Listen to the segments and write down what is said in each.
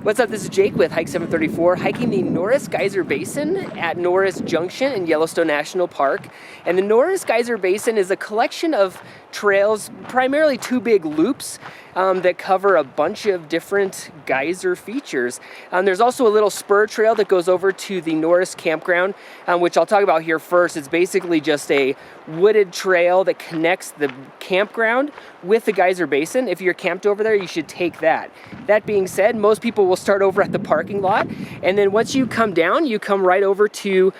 What's up, this is Jake with Hike 734, hiking the Norris Geyser Basin at Norris Junction in Yellowstone National Park. And the Norris Geyser Basin is a collection of trails, primarily two big loops that cover a bunch of different geyser features. There's also a little spur trail that goes over to the Norris campground, which I'll talk about here first. It's basically just a wooded trail that connects the campground with the geyser basin. If you're camped over there, you should take that. That being said, most people will start over at the parking lot, and then once you come down, you come right over to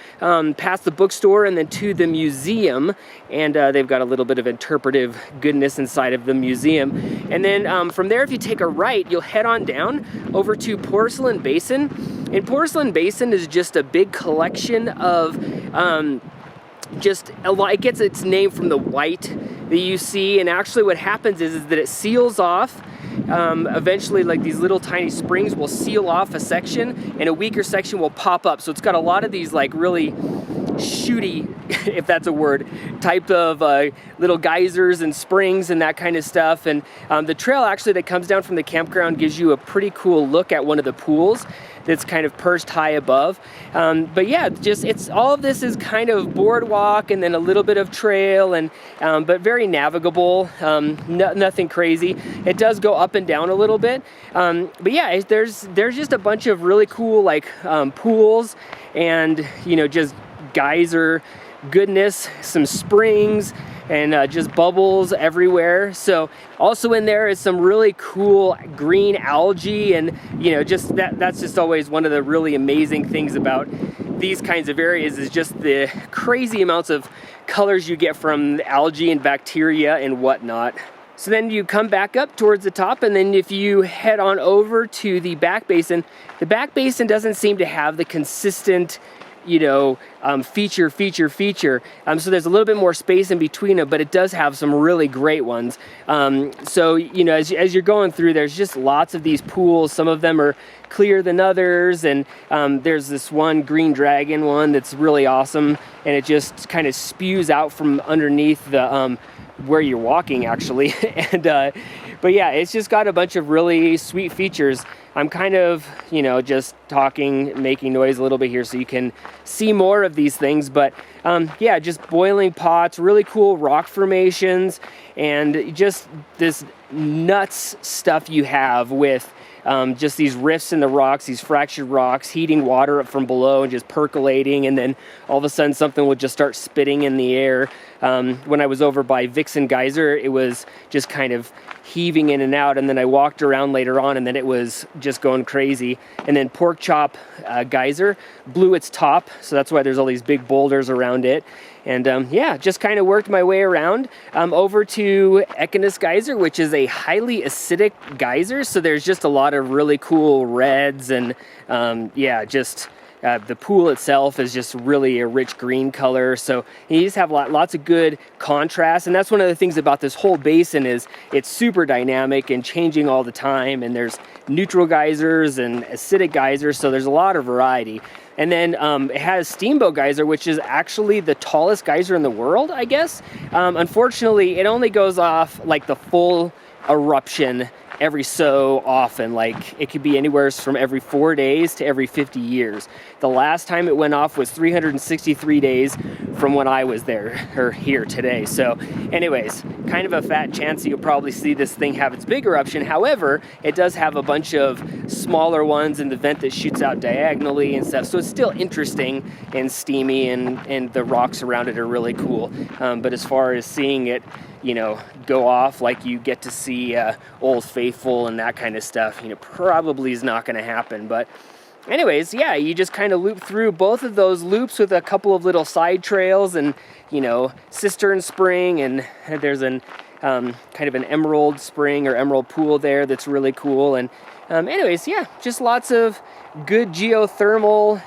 past the bookstore and then to the museum, and they've got a little bit of interpretive goodness inside of the museum. And then from there, if you take a right, you'll head on down over to Porcelain Basin. And Porcelain Basin is just a big collection of it gets its name from the white that you see, and actually what happens is that it seals off. Eventually, like, these little tiny springs will seal off a section and a weaker section will pop up. So it's got a lot of these like really shooty, if that's a word, type of little geysers and springs and that kind of stuff. And the trail actually that comes down from the campground gives you a pretty cool look at one of the pools that's kind of perched high above. But yeah, it's all of this is kind of boardwalk and then a little bit of trail, and but very navigable, nothing crazy. It does go up and down a little bit, but yeah, there's just a bunch of really cool like pools and just geyser goodness, some springs, and just bubbles everywhere. So also in there is some really cool green algae, and just that's just always one of the really amazing things about these kinds of areas, is just the crazy amounts of colors you get from algae and bacteria and whatnot. So then you come back up towards the top, and then if you head on over to the back basin, the back basin doesn't seem to have the consistent feature. So there's a little bit more space in between them, but it does have some really great ones. So as you're going through, there's just lots of these pools. Some of them are clearer than others, and there's this one green dragon one that's really awesome, and it just kind of spews out from underneath the where you're walking, actually. And but yeah, it's just got a bunch of really sweet features. I'm kind of, just talking, making noise a little bit here so you can see more of these things. But yeah, just boiling pots, really cool rock formations, and just this nuts stuff you have with just these rifts in the rocks, these fractured rocks, heating water up from below and just percolating, and then all of a sudden something will just start spitting in the air. When I was over by Vixen Geyser, it was just kind of heaving in and out, and then I walked around later on, and then it was just going crazy. And then Porkchop Geyser blew its top, so that's why there's all these big boulders around it. And yeah, just kind of worked my way around over to Echinus Geyser, which is a highly acidic geyser. So there's just a lot of really cool reds, and yeah, just the pool itself is just really a rich green color. So you just have lots of good contrast. And that's one of the things about this whole basin, is it's super dynamic and changing all the time. And there's neutral geysers and acidic geysers. So there's a lot of variety. And then it has Steamboat Geyser, which is actually the tallest geyser in the world, I guess. Unfortunately, it only goes off like the full eruption every so often. Like, it could be anywhere from every 4 days to every 50 years. The last time it went off was 363 days from when I was there, or here today. So anyways, kind of a fat chance you'll probably see this thing have its big eruption. However, it does have a bunch of smaller ones in the vent that shoots out diagonally and stuff. So it's still interesting and steamy, and the rocks around it are really cool. But as far as seeing it, go off like you get to see Old Faithful and that kind of stuff, probably is not going to happen. But anyways, yeah, you just kind of loop through both of those loops with a couple of little side trails, and Cistern Spring, and there's an kind of an emerald spring or emerald pool there that's really cool. And anyways, yeah, just lots of good geothermal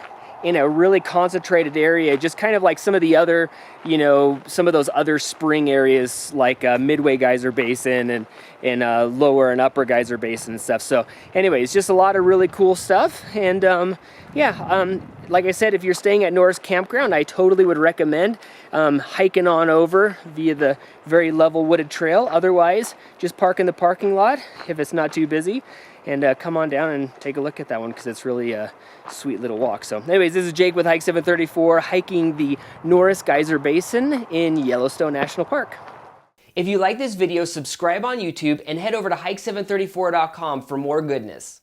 in a really concentrated area, just kind of like some of the other, some of those other spring areas like Midway Geyser Basin and Lower and Upper Geyser Basin and stuff. So anyways, just a lot of really cool stuff. And yeah, like I said, if you're staying at Norris Campground, I totally would recommend hiking on over via the very level wooded trail. Otherwise, just park in the parking lot if it's not too busy, and come on down and take a look at that one, because it's really a sweet little walk. So anyways, this is Jake with Hike 734, hiking the Norris Geyser Basin in Yellowstone National Park. If you like this video, subscribe on YouTube and head over to hike734.com for more goodness.